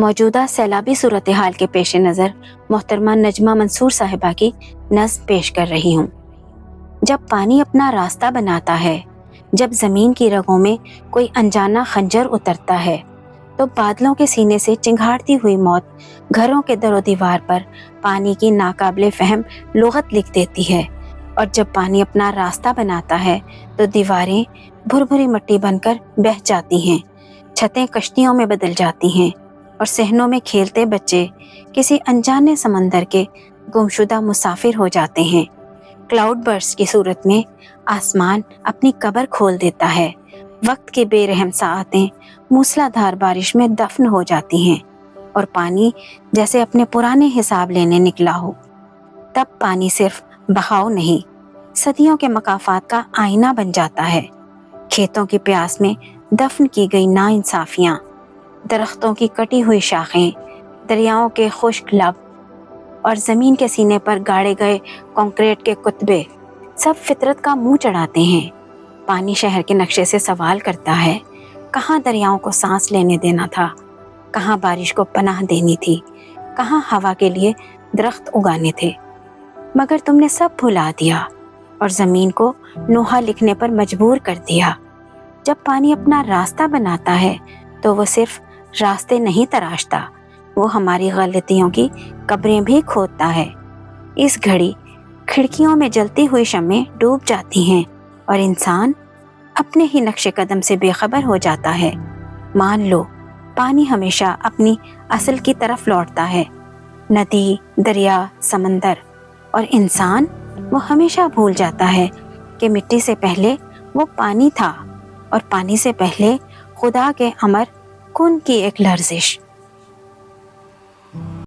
موجودہ سیلابی صورتحال کے پیش نظر محترمہ نجمہ منصور صاحبہ کی نظم پیش کر رہی ہوں۔ جب پانی اپنا راستہ بناتا ہے، جب زمین کی رگوں میں کوئی انجانا خنجر اترتا ہے، تو بادلوں کے سینے سے چنگھاڑتی ہوئی موت گھروں کے در و دیوار پر پانی کی ناقابل فہم لغت لکھ دیتی ہے۔ اور جب پانی اپنا راستہ بناتا ہے تو دیواریں بھر مٹی بن کر بہہ جاتی ہیں، چھتیں کشتیوں میں بدل جاتی ہیں، اور صحنوں میں کھیلتے بچے کسی انجانے سمندر کے گمشدہ مسافر ہو جاتے ہیں۔ کلاؤڈ برسٹ کی صورت میں آسمان اپنی قبر کھول دیتا ہے، وقت کی بے رحم ساعتیں موسلا دھار بارش میں دفن ہو جاتی ہیں، اور پانی جیسے اپنے پرانے حساب لینے نکلا ہو۔ تب پانی صرف بہاؤ نہیں، صدیوں کے مقافات کا آئینہ بن جاتا ہے۔ کھیتوں کی پیاس میں دفن کی گئی ناانصافیاں، درختوں کی کٹی ہوئی شاخیں، دریاؤں کے خشک لب، اور زمین کے سینے پر گاڑے گئے کنکریٹ کے کتبے سب فطرت کا منہ چڑھاتے ہیں۔ پانی شہر کے نقشے سے سوال کرتا ہے، کہاں دریاؤں کو سانس لینے دینا تھا، کہاں بارش کو پناہ دینی تھی، کہاں ہوا کے لیے درخت اگانے تھے؟ مگر تم نے سب بھلا دیا اور زمین کو نوحہ لکھنے پر مجبور کر دیا۔ جب پانی اپنا راستہ بناتا ہے تو وہ صرف راستے نہیں تراشتا، وہ ہماری غلطیوں کی قبریں بھی کھودتا ہے۔ اس گھڑی کھڑکیوں میں جلتی ہوئی شمعیں ڈوب جاتی ہیں اور انسان اپنے ہی نقش قدم سے بے خبر ہو جاتا ہے۔ مان لو، پانی ہمیشہ اپنی اصل کی طرف لوٹتا ہے، ندی، دریا، سمندر، اور انسان وہ ہمیشہ بھول جاتا ہے کہ مٹی سے پہلے وہ پانی تھا، اور پانی سے پہلے خدا کے امر کن کی ایک لرزش۔